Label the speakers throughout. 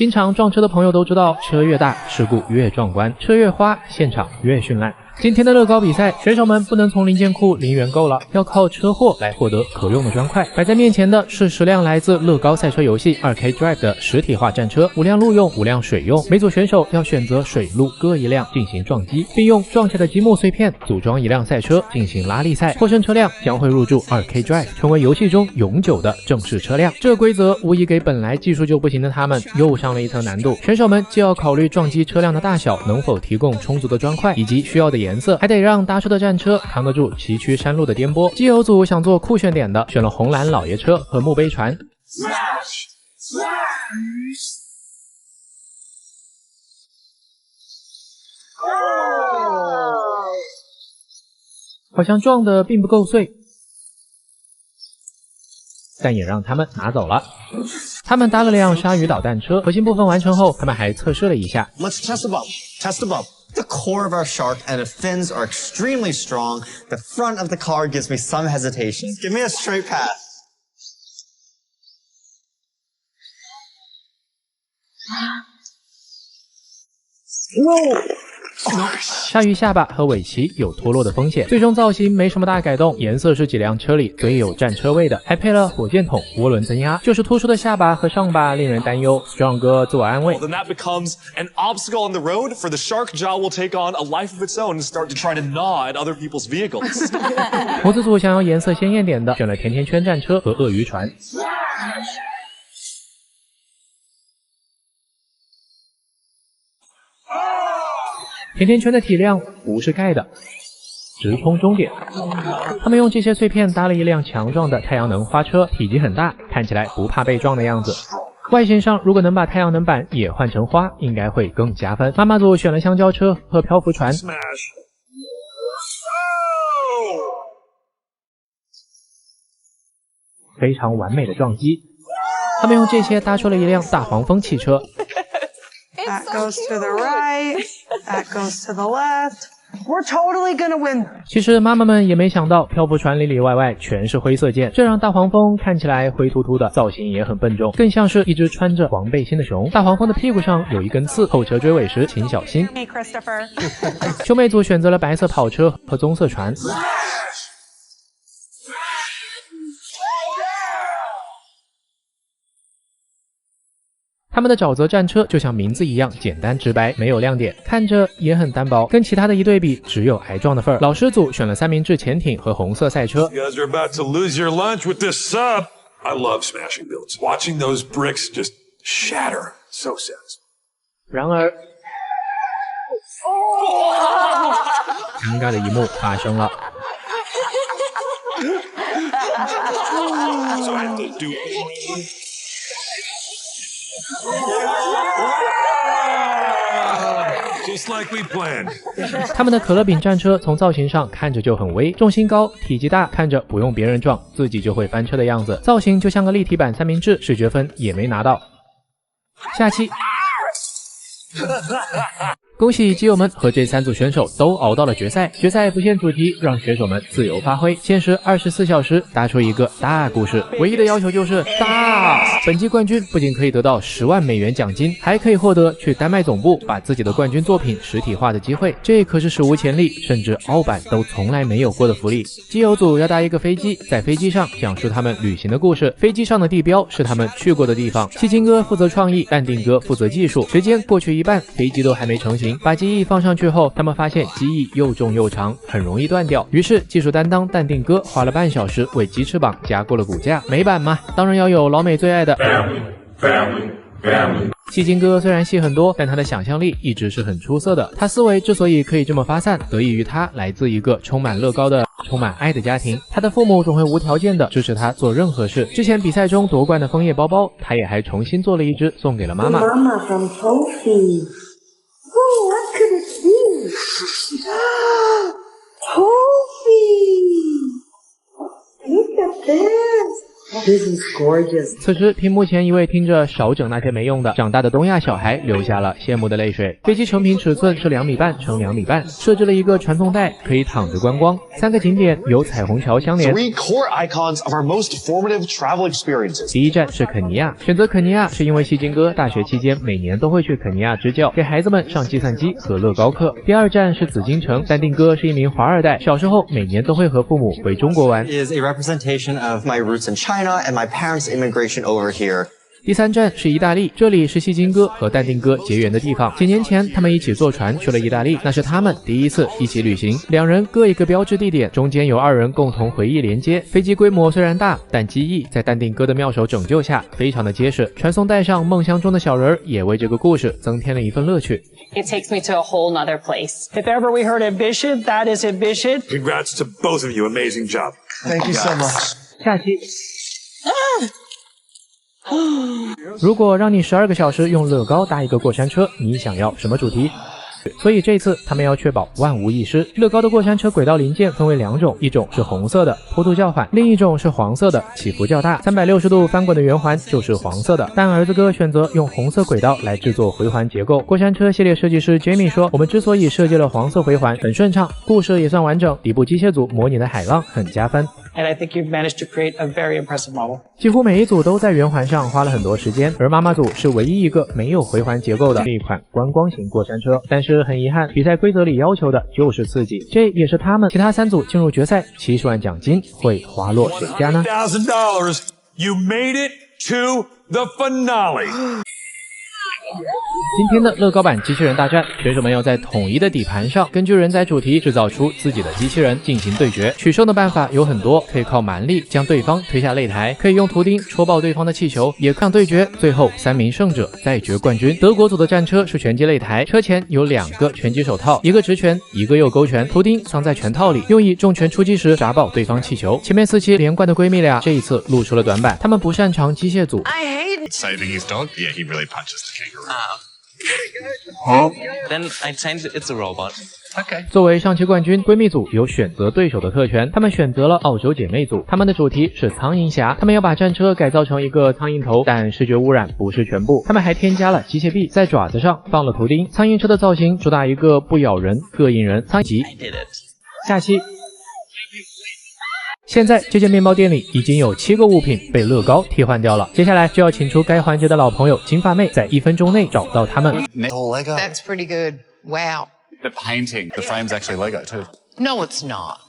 Speaker 1: 经常撞车的朋友都知道，车越大，事故越壮观；车越花，现场越绚烂。今天的乐高比赛，选手们不能从零件库零元购了，要靠车祸来获得可用的砖块。摆在面前的是10辆来自乐高赛车游戏 2K Drive 的实体化战车，5辆陆用，5辆水用。每组选手要选择水陆各一辆进行撞击，并用撞下的积木碎片组装一辆赛车进行拉力赛。获胜车辆将会入驻 2K Drive， 成为游戏中永久的正式车辆。这规则无疑给本来技术就不行的他们又上了一层难度。选手们既要考虑撞击车辆的大小能否提供充足的砖块以及需要的颜色，还得让搭车的战车扛得住崎岖山路的颠簸。机油组想做酷炫点的，选了红蓝老爷车和墓碑船。好像撞得并不够碎，但也让他们拿走了。他们搭了辆鲨鱼导弹车，核心部分完成后，他们还测试了一下。
Speaker 2: Let's test the bump. Test the bump. The core of our shark and its fins are extremely strong. The front of the car gives me some hesitation. Give me a straight pass. Whoa!
Speaker 1: 鲨鱼下巴和尾鳍有脱落的风险，最终造型没什么大改动，颜色是几辆车里最有战车味的，还配了火箭筒、涡轮增压，就是突出的下巴和上巴令人担忧。Strong 哥自我安慰
Speaker 3: Then that becomes an obstacle on the road for the shark jaw will take on a life of its own and start to try to gnaw at other people's vehicles.
Speaker 1: 模子组想要颜色鲜艳点的，选了甜甜圈战车和鳄鱼船。甜甜圈的体量不是盖的，直冲终点。他们用这些碎片搭了一辆强壮的太阳能花车，体积很大，看起来不怕被撞的样子。外形上如果能把太阳能板也换成花，应该会更加分。妈妈组选了香蕉车和漂浮船。非常完美的撞击。他们用这些搭出了一辆大黄蜂汽车。
Speaker 4: That goes to the right. That goes to the left. We're totally gonna win.
Speaker 1: 其实妈妈们也没想到，漂浮船里里外外全是灰色件，这让大黄蜂看起来灰秃秃的，造型也很笨重，更像是一只穿着黄背心的熊。大黄蜂的屁股上有一根刺，后车追尾时请小心。
Speaker 4: Hey, Christopher.
Speaker 1: 兄妹组选择了白色跑车和棕色船。他们的沼泽战车就像名字一样简单直白，没有亮点，看着也很单薄，跟其他的一对比，只有挨撞的份儿。老师组选了三明治潜艇和红色赛车。
Speaker 5: You guys are about to lose your lunch with this sub. I love smashing builds. Watching those bricks just shatter. So satisfying.
Speaker 1: 然而，尴尬的一幕发生了。
Speaker 5: So I have to do just like we planned.
Speaker 1: 他们的可乐饼战车从造型上看着就很威，重心高，体积大，看着不用别人撞自己就会翻车的样子，造型就像个立体版三明治，视觉分也没拿到。下期恭喜基友们和这3组选手都熬到了决赛。决赛不限主题，让选手们自由发挥，限时24小时搭出一个大故事，唯一的要求就是大。本季冠军不仅可以得到10万美元奖金，还可以获得去丹麦总部把自己的冠军作品实体化的机会，这可是史无前例，甚至澳版都从来没有过的福利。基友组要搭一个飞机，在飞机上讲述他们旅行的故事，飞机上的地标是他们去过的地方。七金哥负责创意，淡定哥负责技术。时间过去一半，飞机都还没成型，把机翼放上去后，他们发现机翼又重又长，很容易断掉。于是技术担当淡定哥花了半小时为鸡翅膀加固了骨架。美版嘛，当然要有老美最爱的 family。戏精哥虽然戏很多，但他的想象力一直是很出色的。他思维之所以可以这么发散，得益于他来自一个充满乐高的、充满爱的家庭。他的父母总会无条件的支持他做任何事。之前比赛中夺冠的枫叶包包，他也还重新做了一只送给了妈妈。
Speaker 6: Mama from Kofi. Oh, what could it be? Kofi! Look at this! This is gorgeous.
Speaker 1: 此时，屏幕前一位听着少整那些没用的长大的东亚小孩流下了羡慕的泪水。飞机成品尺寸是2.5米乘2.5米，设置了一个传送带，可以躺着观光。3个景点由彩虹桥相连。
Speaker 3: 3 core icons of our most formative travel experiences.
Speaker 1: 第一站是肯尼亚，选择肯尼亚是因为希金哥大学期间每年都会去肯尼亚支教，给孩子们上计算机和乐高课。第二站是紫禁城，淡定哥是一名华二代，小时候每年都会和父母回中国玩。
Speaker 2: Is a representation of my roots in China and my parents' immigration over here.
Speaker 1: 第三站是意大利，这里是希金哥和淡定哥结缘的地方。几年前，他们一起坐船去了意大利，那是他们第一次一起旅行。2人各一个标志地点，中间由2人共同回忆连接。飞机规模虽然大，但机翼在淡定哥的妙手拯救下，非常的结实。传送带上梦乡中的小人也为这个故事增添了一份乐趣。
Speaker 7: It takes me to a whole nother place. If ever we heard ambition, that is ambition.
Speaker 5: Congrats to both of you. Amazing job.
Speaker 2: Thank you so much.
Speaker 1: 下期。如果让你12个小时用乐高搭一个过山车，你想要什么主题？所以这次他们要确保万无一失。乐高的过山车轨道零件分为2种，一种是红色的坡度较缓，另一种是黄色的起伏较大，360度翻滚的圆环就是黄色的。但儿子哥选择用红色轨道来制作回环结构。过山车系列设计师 Jamie 说，我们之所以设计了黄色回环，很顺畅，故事也算完整，底部机械组模拟的海浪很加分。
Speaker 7: And I think you've managed to create a very impressive model.
Speaker 1: 几乎每一组都在圆环上花了很多时间，而妈妈组是唯一一个没有回环结构的这一款观光型过山车。但是很遗憾，比赛规则里要求的就是刺激，这也是他们其他3组进入决赛70万奖金会滑落谁家呢
Speaker 5: $1,000. You made it to the finale.
Speaker 1: 今天的乐高版机器人大战，选手们要在统一的底盘上，根据人仔主题制造出自己的机器人进行对决。取胜的办法有很多，可以靠蛮力将对方推下擂台，可以用图钉戳爆对方的气球，也可以对决，最后3名胜者再决冠军。德国组的战车是拳击擂台，车前有2个拳击手套，一个直拳，一个右勾拳，图钉藏在拳套里，用以重拳出击时砸爆对方气球。前面4期连贯的闺蜜俩这一次露出了短板，她们不擅长机械组。
Speaker 8: Saving his dog? Yeah, he really punches the kangaroo.
Speaker 9: Then I change it. It's a robot.
Speaker 8: Okay.
Speaker 1: 作为上期冠军，闺蜜组有选择对手的特权，她们选择了澳洲姐妹组，她们的主题是苍蝇侠，她们要把战车改造成一个苍蝇头，但视觉污染不是全部，她们还添加了机械臂，在爪子上放了图钉。苍蝇车的造型主打一个不咬人、膈应人。苍蝇
Speaker 9: I did it.
Speaker 1: 下期。现在这间面包店里已经有7个物品被乐高替换掉了，接下来就要请出该环节的老朋友金发妹，在1分钟内找到他们。
Speaker 8: Lego.
Speaker 10: That's pretty good. Wow.
Speaker 8: The painting, the frame's actually Lego too.
Speaker 10: No, it's not.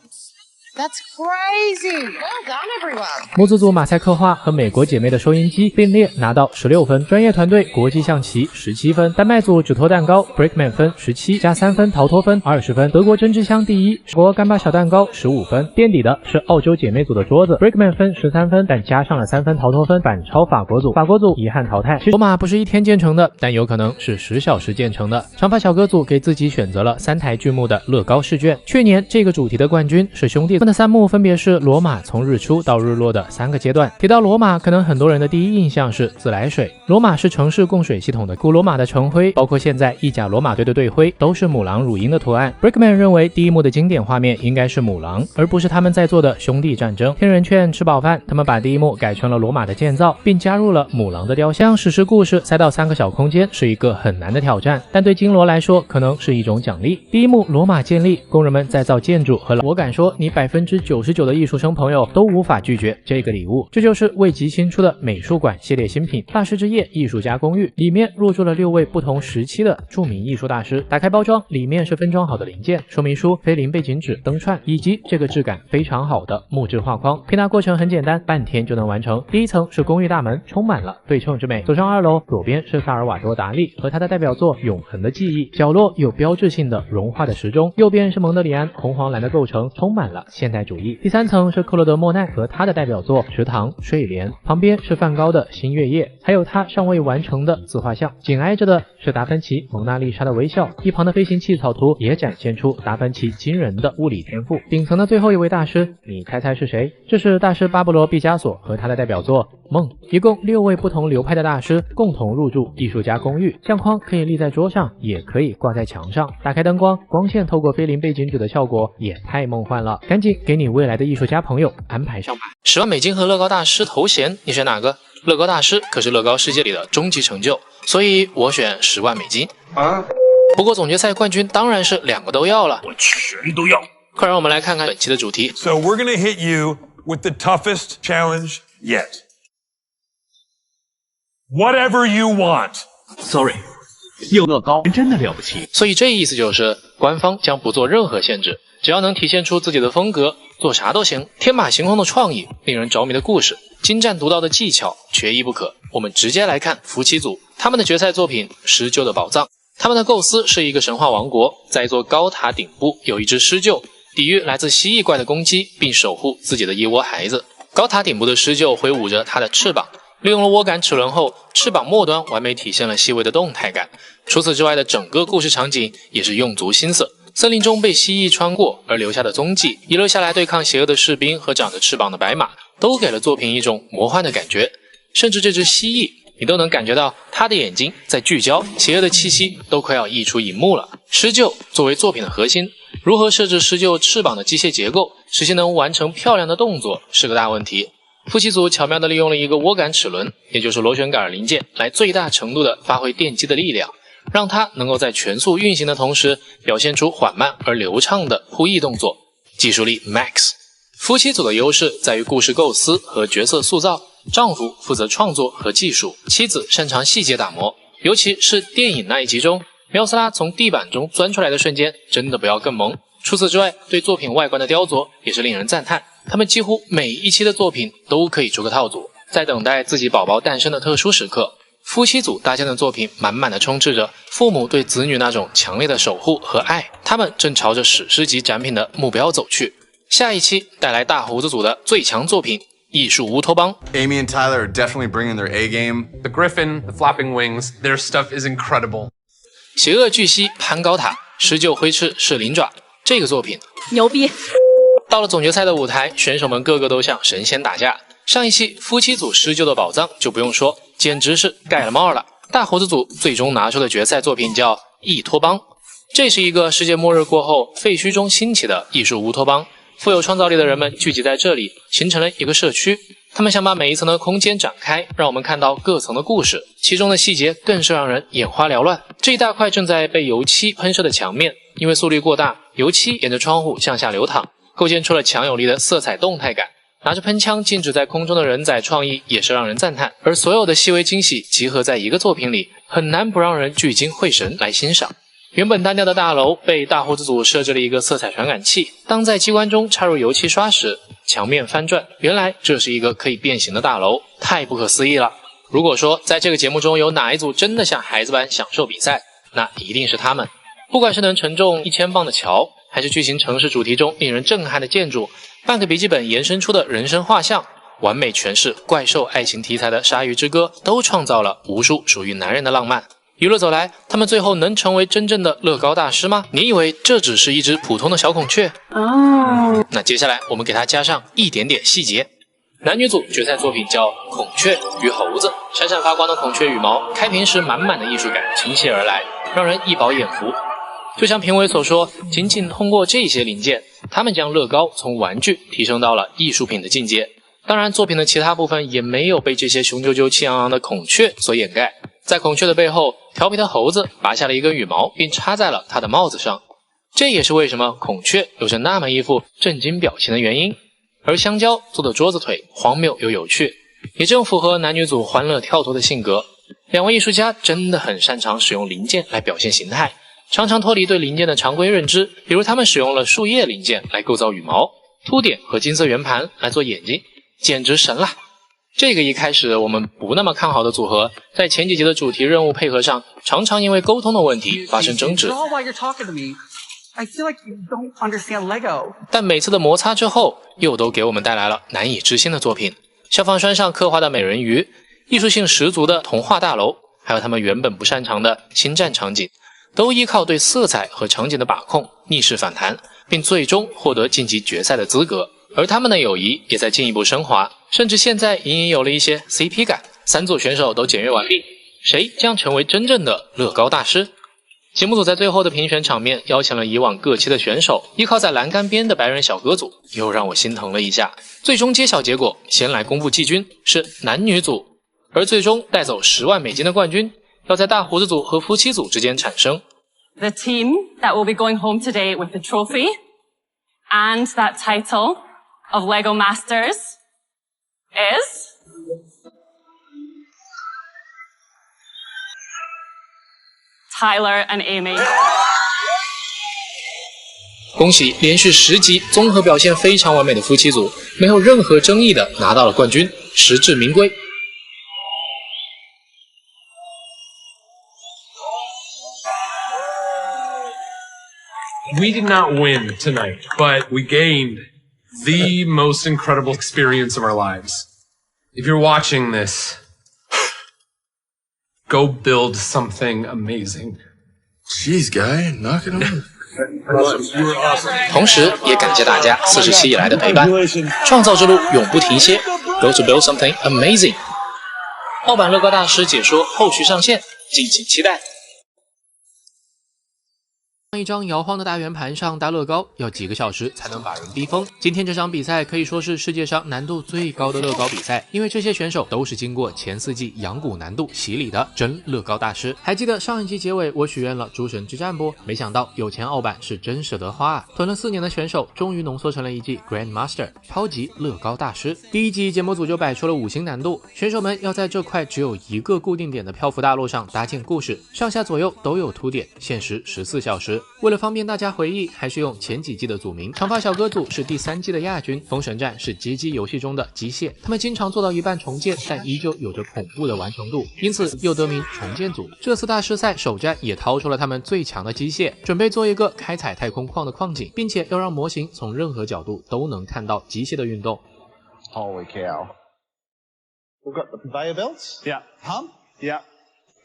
Speaker 10: That's crazy. Well done, everyone.
Speaker 1: 母子组马赛克画和美国姐妹的收音机并列拿到16分，专业团队国际象棋17分，丹麦组纸托蛋糕 Brickman 分17加3分逃脱分20分，德国针织箱第一，国干巴小蛋糕15分，垫底的是澳洲姐妹组的桌子 Brickman 分13分，但加上了3分逃脱分，反超法国组，法国组遗憾淘汰。罗马不是1天建成的，但有可能是10小时建成的。长发小哥组给自己选择了3台剧目的乐高试卷，去年这个主题的冠军是兄弟。他们的3幕分别是罗马从日出到日落的3个阶段。提到罗马，可能很多人的第一印象是自来水。罗马是城市供水系统的古罗马的城徽，包括现在意甲罗马队的队徽都是母狼乳鹰的图案。Brickman 认为第一幕的经典画面应该是母狼，而不是他们在做的兄弟战争。天人劝吃饱饭，他们把第一幕改成了罗马的建造，并加入了母狼的雕像。史诗故事塞到3个小空间是一个很难的挑战，但对金罗来说可能是一种奖励。第一幕罗马建立，工人们在造建筑和我敢说你99%的艺术生朋友都无法拒绝这个礼物。这就是为即新出的美术馆系列新品大师之夜艺术家公寓，里面入驻了6位不同时期的著名艺术大师。打开包装，里面是分装好的零件、说明书、菲林背景纸、灯串，以及这个质感非常好的木质画框。拼搭过程很简单，半天就能完成。第一层是公寓大门，充满了对称之美。走上2楼，左边是萨尔瓦多·达利和他的代表作《永恒的记忆》，角落有标志性的融化的时钟，右边是蒙德里安红黄蓝的构成，充满了现代主义。第3层是克洛德·莫奈和他的代表作《池塘》《睡莲》，旁边是梵高的《新月夜》，还有他尚未完成的自画像。紧挨着的是达芬奇《蒙娜丽莎的微笑》，一旁的飞行器草图也展现出达芬奇惊人的物理天赋。顶层的最后一位大师，你猜猜是谁？这是大师巴勃罗·毕加索和他的代表作《梦》。一共6位不同流派的大师共同入驻艺术家公寓，相框可以立在桌上，也可以挂在墙上。打开灯光，光线透过菲林背景纸的效果也太梦幻了。赶紧紧给你未来的艺术家朋友安排上吧。10万美金和乐高大师头衔，你选哪个？乐高大师可是乐高世界里的终极成就，所以我选10万美金。不过总决赛冠军当然是2个都要了，
Speaker 5: 我全都要。
Speaker 1: 快让我们来看看本期的主题。
Speaker 5: So we're gonna hit you with the toughest challenge yet. Whatever you want.
Speaker 11: Sorry. 有乐高真的了不起，
Speaker 1: 所以这意思就是官方将不做任何限制，只要能体现出自己的风格，做啥都行。天马行空的创意，令人着迷的故事，精湛独到的技巧，缺一不可。我们直接来看夫妻组他们的决赛作品《施救的宝藏》。他们的构思是一个神话王国，在一座高塔顶部有一只施救，抵御来自蜥蜴怪的攻击，并守护自己的一窝孩子。高塔顶部的施救挥舞着他的翅膀，利用了涡感齿轮后，翅膀末端完美体现了细微的动态感。除此之外的整个故事场景也是用足心思。森林中被蜥蜴穿过而留下的踪迹，遗留下来对抗邪恶的士兵和长着翅膀的白马，都给了作品一种魔幻的感觉。甚至这只蜥蜴，你都能感觉到它的眼睛在聚焦，邪恶的气息都快要溢出荧幕了。施救作为作品的核心，如何设置施救翅膀的机械结构，实现能完成漂亮的动作是个大问题。夫妻组巧妙地利用了一个涡感齿轮，也就是螺旋杆零件，来最大程度地发挥电机的力量，让它能够在全速运行的同时，表现出缓慢而流畅的扑翼动作，技术力 max。夫妻组的优势在于故事构思和角色塑造，丈夫负责创作和技术，妻子擅长细节打磨。尤其是电影那一集中，苗斯拉从地板中钻出来的瞬间，真的不要更萌。除此之外，对作品外观的雕琢也是令人赞叹。他们几乎每一期的作品都可以出个套组，在等待自己宝宝诞生的特殊时刻，夫妻组搭建的作品满满的充斥着父母对子女那种强烈的守护和爱，他们正朝着史诗级展品的目标走去。下一期带来大胡子组的最强作品艺术乌托邦。
Speaker 12: Amy and Tyler are definitely bringing their A game.
Speaker 13: The griffin, the flapping wings, their stuff is incredible.
Speaker 1: 邪恶巨蜥攀高塔，施救挥翅是灵爪，这个作品
Speaker 14: 牛逼。
Speaker 1: 到了总决赛的舞台，选手们个个都像神仙打架。上一期夫妻组施救的宝藏就不用说，简直是盖了帽了。大胡子组最终拿出的决赛作品叫异托邦，这是一个世界末日过后废墟中兴起的艺术乌托邦，富有创造力的人们聚集在这里，形成了一个社区。他们想把每一层的空间展开，让我们看到各层的故事，其中的细节更是让人眼花缭乱。这一大块正在被油漆喷射的墙面，因为速率过大，油漆沿着窗户向下流淌，构建出了强有力的色彩动态感。拿着喷枪静止在空中的人仔创意也是让人赞叹，而所有的细微惊喜集合在一个作品里，很难不让人聚精会神来欣赏。原本单调的大楼被大胡子组设置了一个色彩传感器，当在机关中插入油漆刷时，墙面翻转，原来这是一个可以变形的大楼，太不可思议了。如果说在这个节目中有哪一组真的像孩子般享受比赛，那一定是他们。不管是能承重1000磅的桥，还是巨型城市主题中令人震撼的建筑，半个笔记本延伸出的人生画像，完美诠释怪兽爱情题材的鲨鱼之歌，都创造了无数属于男人的浪漫。一路走来，他们最后能成为真正的乐高大师吗？你以为这只是一只普通的小孔雀？那接下来我们给它加上一点点细节。男女组决赛作品叫孔雀与猴子，闪闪发光的孔雀羽毛，开屏时满满的艺术感倾泻而来，让人一饱眼福。就像评委所说，仅仅通过这些零件，他们将乐高从玩具提升到了艺术品的境界。当然，作品的其他部分也没有被这些雄赳赳气昂昂的孔雀所掩盖。在孔雀的背后，调皮的猴子拔下了一根羽毛，并插在了他的帽子上。这也是为什么孔雀有着那么一副震惊表情的原因。而香蕉做的桌子腿荒谬又有趣，也正符合男女组欢乐跳脱的性格。两位艺术家真的很擅长使用零件来表现形态，常常脱离对零件的常规认知，比如他们使用了树叶零件来构造羽毛，凸点和金色圆盘来做眼睛，简直神了。这个一开始我们不那么看好的组合，在前几集的主题任务配合上，常常因为沟通的问题发生争执。但每次的摩擦之后，又都给我们带来了难以置信的作品。消防栓上刻画的美人鱼，艺术性十足的童话大楼，还有他们原本不擅长的星战场景，都依靠对色彩和场景的把控逆势反弹，并最终获得晋级决赛的资格。而他们的友谊也在进一步升华，甚至现在隐隐有了一些 CP 感。3组选手都检阅完毕，谁将成为真正的乐高大师？节目组在最后的评选场面邀请了以往各期的选手，依靠在栏杆边的白人小哥组又让我心疼了一下。最终揭晓结果，先来公布季军是男女组，而最终带走10万美金的冠军要在大胡子组和夫妻组之间产生。
Speaker 14: The team that will be going home today with the trophy and that title of Lego Masters is Tyler and Amy。
Speaker 1: 恭喜连续10集综合表现非常完美的夫妻组，没有任何争议的拿到了冠军，实至名归。
Speaker 15: We did not win tonight, but we gained the most incredible experience of our lives. If you're watching this, go build something amazing.
Speaker 12: Jeez, guy, knock it on.
Speaker 1: 同时也感谢大家40期以来的陪伴，创造之路永不停歇 ，Go to build something amazing。澳版乐高大师解说后续上线，敬请期待。一张摇晃的大圆盘上搭乐高要几个小时才能把人逼疯。今天这场比赛可以说是世界上难度最高的乐高比赛，因为这些选手都是经过前4季阳谷难度洗礼的真乐高大师。还记得上一集结尾我许愿了诸神之战不？没想到有钱澳版是真舍得花啊！囤了4年的选手终于浓缩成了一季 Grand Master 超级乐高大师。第一集节目组就摆出了5星难度，选手们要在这块只有一个固定点的漂浮大陆上搭建故事，上下左右都有凸点，限时14小时。为了方便大家回忆，还是用前几季的组名。长发小哥组是第3季的亚军，封神战是街机游戏中的机械，他们经常做到一半重建，但依旧有着恐怖的完成度，因此又得名重建组。这次大师赛首战也掏出了他们最强的机械，准备做一个开采太空矿的矿井，并且要让模型从任何角度都能看到机械的运动。
Speaker 16: Holy cow. We've got the conveyor belts.
Speaker 17: Yeah.
Speaker 16: Pump.
Speaker 17: Yeah.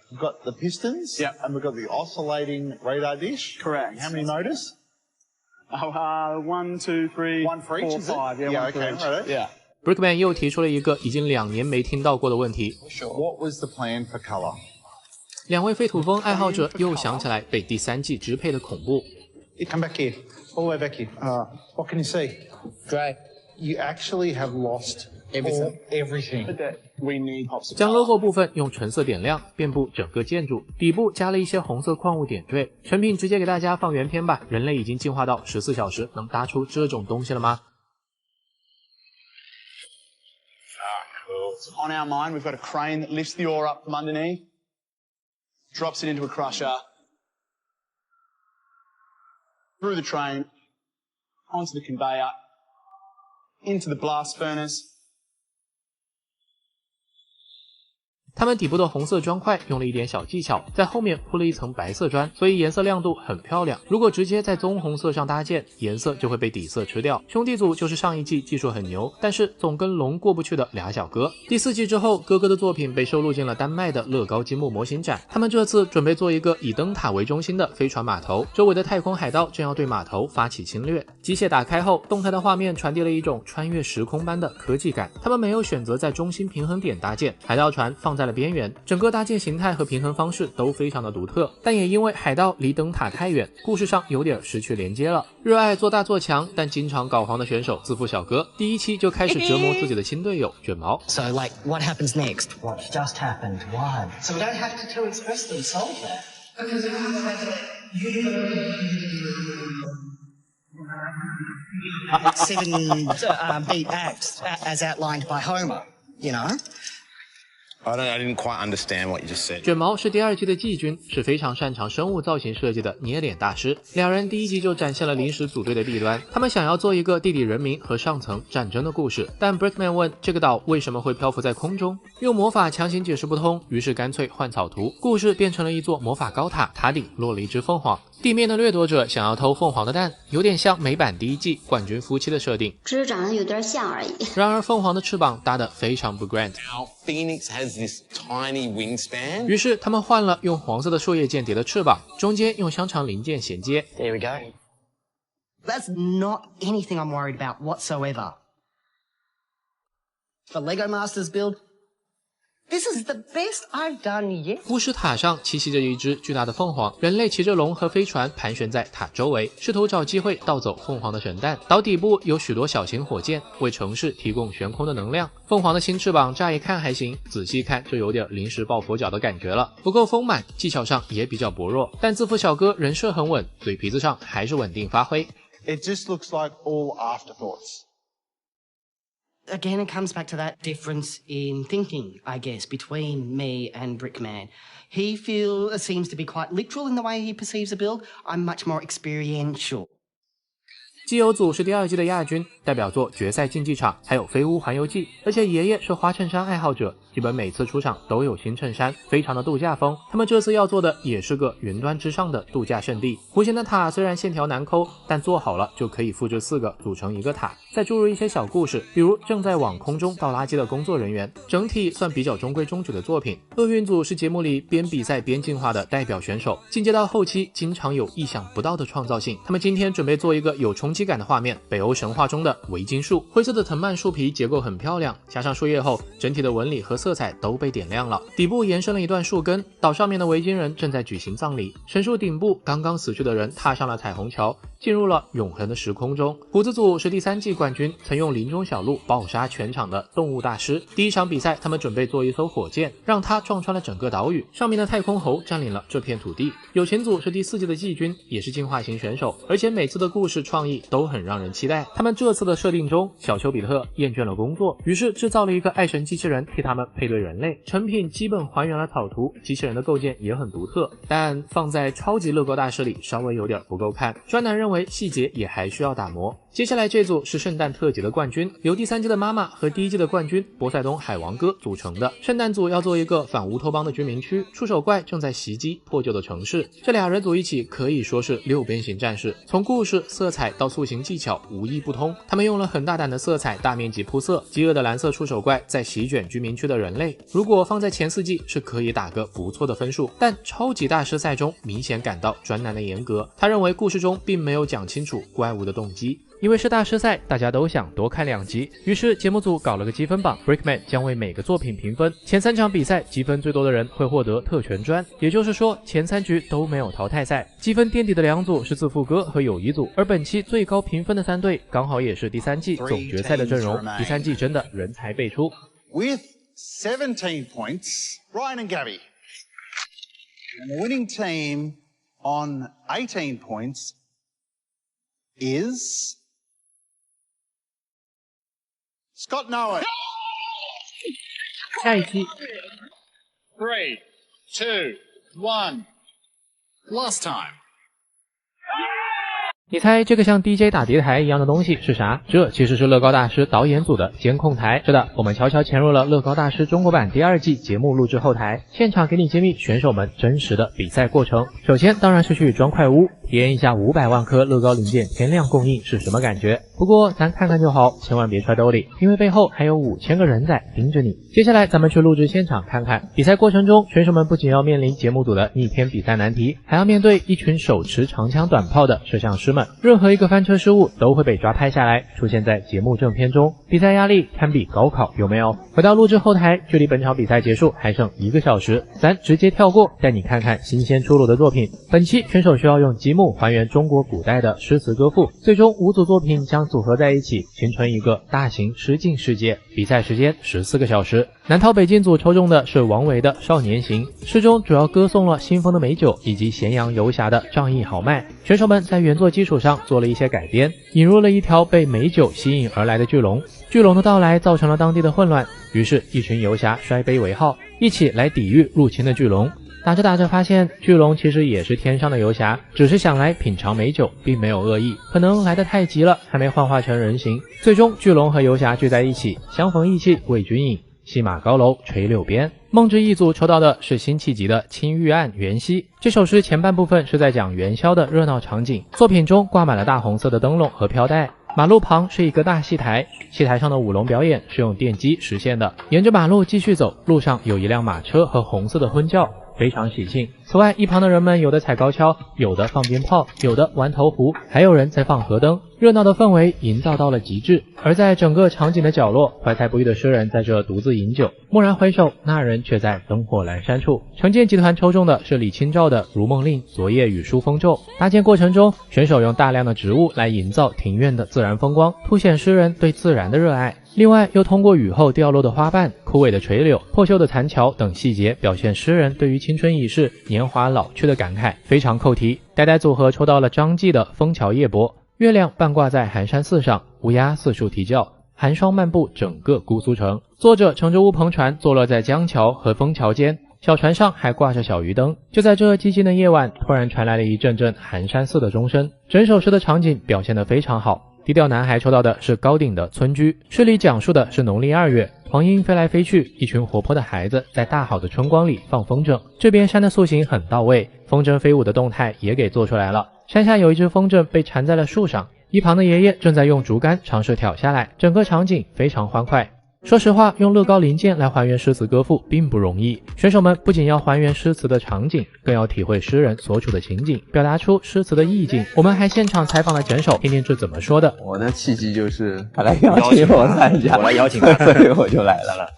Speaker 16: We've got the pistons.
Speaker 17: Yeah.
Speaker 16: And we've got the oscillating radar dish.
Speaker 17: Correct.
Speaker 16: How many motors?
Speaker 17: 1, 2, 3,
Speaker 16: One for each,
Speaker 17: 4,
Speaker 16: is it?
Speaker 17: 5. Yeah,
Speaker 16: Yeah,
Speaker 17: one for
Speaker 16: okay,
Speaker 17: each.
Speaker 16: right.
Speaker 17: Yeah.
Speaker 1: Brickman 又提出了一个已经2年没听到过的问题。
Speaker 16: What was the plan for color?
Speaker 1: 2位废土风爱好者又想起来被第3季支配的恐怖。
Speaker 16: Come back here. All the way back here. What can you see?
Speaker 17: Grey.
Speaker 16: You actually have lost everything.
Speaker 17: We need pops.
Speaker 1: 将 logo 部分用纯色点亮，遍布整个建筑，底部加了一些红色矿物点缀。成品直接给大家放原片吧。人类已经进化到14小时能搭出这种东西了吗？
Speaker 17: On our mine, we've got a crane that lifts the ore up from underneath, drops it into a crusher, through the train, onto the conveyor, into the blast furnace.
Speaker 1: 它们底部的红色砖块用了一点小技巧，在后面铺了一层白色砖，所以颜色亮度很漂亮。如果直接在棕红色上搭建，颜色就会被底色吃掉。兄弟组就是上一季技术很牛，但是总跟龙过不去的俩小哥。第4季之后，哥哥的作品被收录进了丹麦的乐高积木模型展。他们这次准备做一个以灯塔为中心的飞船码头，周围的太空海盗正要对码头发起侵略。机械打开后，动态的画面传递了一种穿越时空般的科技感。他们没有选择在中心平衡点搭建，海盗船放在了边缘，整个搭建形态和平衡方式都非常的独特，但也因为海盗离灯塔太远，故事上有点失去连接了。热爱做大做强，但经常搞黄的选手自负小哥，第1期就开始折磨自己的新队友卷毛。
Speaker 18: So, like, what happens next?
Speaker 19: What just happened? What? So we don't have to too expressly solve that. Because if we
Speaker 18: Seven-beat acts as outlined by Homer, you know?
Speaker 20: I didn't quite understand what you just said.
Speaker 1: 卷毛是第2季的季军，是非常擅长生物造型设计的捏脸大师。两人第1集就展现了临时组队的弊端，他们想要做一个地底人民和上层战争的故事，但 Brickman 问这个岛为什么会漂浮在空中，用魔法强行解释不通，于是干脆换草图，故事变成了一座魔法高塔，塔顶落了一只凤凰。地面的掠夺者想要偷凤凰的蛋，有点像美版第1季冠军夫妻的设定，
Speaker 21: 只是长得有点像而已。
Speaker 1: 然而凤凰的翅膀搭得非常不 grand。
Speaker 20: Phoenix has this tiny wingspan.
Speaker 1: 于是他们换了用黄色的树叶间叠的翅膀，中间用香肠零件衔接。
Speaker 18: There we go. That's not anything I'm worried about whatsoever. For Lego Masters build, This is the best I've done yet.
Speaker 1: 巫师塔上栖息着一只巨大的凤凰，人类骑着龙和飞船盘旋在塔周围，试图找机会盗走凤凰的神蛋。岛底部有许多小型火箭，为城市提供悬空的能量。凤凰的新翅膀乍一看还行，仔细看就有点临时抱佛脚的感觉了，不够丰满，技巧上也比较薄弱。但自负小哥人设很稳，嘴皮子上还是稳定发挥。
Speaker 17: It just looks like all afterthoughts.
Speaker 18: Again, it comes back to that difference in thinking, I guess, between me and Brickman. He seems to be quite literal in the way he perceives a build. I'm much more experiential.
Speaker 1: 基友组是第2季的亚军，代表作决赛竞技场，还有飞屋环游记，而且爷爷是花衬衫爱好者，基本每次出场都有新衬衫，非常的度假风。他们这次要做的也是个云端之上的度假胜地。弧形的塔虽然线条难抠，但做好了就可以复制4个组成一个塔，再注入一些小故事，比如正在往空中倒垃圾的工作人员。整体算比较中规中矩的作品。厄运组是节目里边比赛边进化的代表选手，进阶到后期经常有意想不到的创造性。他们今天准备做一个有冲击感的画面，北欧神话中的维京树，灰色的藤蔓树皮结构很漂亮，加上树叶后，整体的纹理和色彩都被点亮了。底部延伸了一段树根，岛上面的维京人正在举行葬礼，神树顶部刚刚死去的人踏上了彩虹桥，进入了永恒的时空中。胡子组是第3季冠军，曾用林中小鹿暴杀全场的动物大师。第1场比赛，他们准备做一艘火箭，让它撞穿了整个岛屿，上面的太空猴占领了这片土地。友情组是第4季的季军，也是进化型选手，而且每次的故事创意都很让人期待。他们这次的设定中，小丘比特厌倦了工作，于是制造了一个爱神机器人替他们配对人类，成品基本还原了草图，机器人的构建也很独特，但放在超级乐高大师里稍微有点不够看。专栏认为细节也还需要打磨。接下来这组是圣诞特辑的冠军，由第3季的妈妈和第1季的冠军波塞冬海王哥组成的。圣诞组要做一个反乌托邦的居民区，触手怪正在袭击破旧的城市，这俩人组一起可以说是6边形战士，从故事、色彩到塑形技巧无一不通。他们用了很大胆的色彩，大面积铺色，饥饿的蓝色触手怪在席卷居民区的人类，如果放在前4季是可以打个不错的分数，但超级大师赛中明显感到专栏的严格，他认为故事中并没有讲清楚怪物的动机。因为是大师赛，大家都想多看2集，于是节目组搞了个积分榜， Brickman 将为每个作品评分，前3场比赛积分最多的人会获得特权砖，也就是说前3局都没有淘汰赛。积分垫底的2组是自负哥和友谊组，而本期最高评分的3队刚好也是第3季总决赛的阵容，第3季真的人才辈出。
Speaker 17: With 17 points, Ryan and Gabby. And the winning team on 18 points is Scott Noah.
Speaker 1: 下一期
Speaker 17: 3, 2, 1. Last time.
Speaker 1: 你猜这个像 DJ 打碟台一样的东西是啥？这其实是乐高大师导演组的监控台。是的，我们悄悄潜入了乐高大师中国版第2季节目录制后台，现场给你揭秘选手们真实的比赛过程。首先当然是去砖块屋体验一下500万颗乐高零件天量供应是什么感觉。不过咱看看就好，千万别揣兜里，因为背后还有5000个人在盯着你。接下来咱们去录制现场看看，比赛过程中选手们不仅要面临节目组的逆天比赛难题，还要面对一群手持长枪短炮的摄像师们，任何一个翻车失误都会被抓拍下来，出现在节目正片中。比赛压力堪比高考，有没有？回到录制后台，距离本场比赛结束还剩1个小时，咱直接跳过，带你看看新鲜出炉的作品。本期选手需要用积木还原中国古代的诗词歌赋，最终5组作品将组合在一起，形成一个大型诗境世界。比赛时间14个小时。南陶北京组抽中的是王维的《少年行》，诗中主要歌颂了新丰的美酒以及咸阳游侠的仗义豪迈。选手们在原作基础上做了一些改编，引入了一条被美酒吸引而来的巨龙。巨龙的到来造成了当地的混乱，于是一群游侠摔杯为号，一起来抵御入侵的巨龙。打着打着发现巨龙其实也是天上的游侠，只是想来品尝美酒，并没有恶意，可能来得太急了，还没幻化成人形。最终巨龙和游侠聚在一起，相逢意气为君饮，戏马高楼垂柳边。梦之一组抽到的是辛弃疾的《青玉案·元夕》，这首诗前半部分是在讲元宵的热闹场景，作品中挂满了大红色的灯笼和飘带，马路旁是一个大戏台，戏台上的舞龙表演是用电机实现的。沿着马路继续走，路上有一辆马车和红色的婚轿，非常喜庆。此外，一旁的人们有的踩高跷，有的放鞭炮，有的玩投壶，还有人在放河灯，热闹的氛围营造到了极致。而在整个场景的角落，怀才不遇的诗人在这独自饮酒，蓦然回首，那人却在灯火阑珊处。成建集团抽中的是李清照的《如梦令·昨夜雨疏风骤》。搭建过程中，选手用大量的植物来营造庭院的自然风光，凸显诗人对自然的热爱。另外，又通过雨后掉落的花瓣、枯萎的垂柳、破旧的残桥等细节，表现诗人对于青春已逝、年华老去的感慨，非常扣题。呆呆组合抽到了张继的《枫桥夜泊》，月亮半挂在寒山寺上，乌鸦四处啼叫，寒霜漫步整个姑苏城。作者乘着乌篷船坐落在江桥和枫桥间，小船上还挂着小鱼灯。就在这寂静的夜晚，突然传来了一阵阵寒山寺的钟声。整首诗的场景表现得非常好。低调男孩抽到的是高鼎的《村居》，诗里讲述的是农历2月，黄莺飞来飞去，一群活泼的孩子在大好的春光里放风筝。这边山的塑形很到位，风筝飞舞的动态也给做出来了。山下有一只风筝被缠在了树上，一旁的爷爷正在用竹竿尝试挑下来，整个场景非常欢快。说实话，用乐高零件来还原诗词歌赋并不容易，选手们不仅要还原诗词的场景，更要体会诗人所处的情景，表达出诗词的意境。我们还现场采访了选手，听听是怎么说的。
Speaker 21: 我的契机就是他来邀请我参加，
Speaker 22: 我来邀请他，
Speaker 21: 所以我就来了。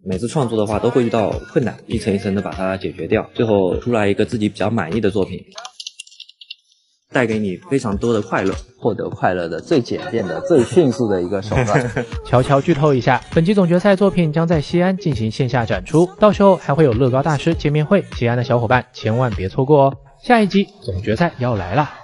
Speaker 22: 每次创作的话都会遇到困难，一层一层的把它解决掉，最后出来一个自己比较满意的作品，带给你非常多的快乐，
Speaker 21: 获得快乐的最简便的最迅速的一个手段。
Speaker 1: 悄悄剧透一下，本期总决赛作品将在西安进行线下展出，到时候还会有乐高大师见面会，西安的小伙伴千万别错过哦。下一集总决赛要来了。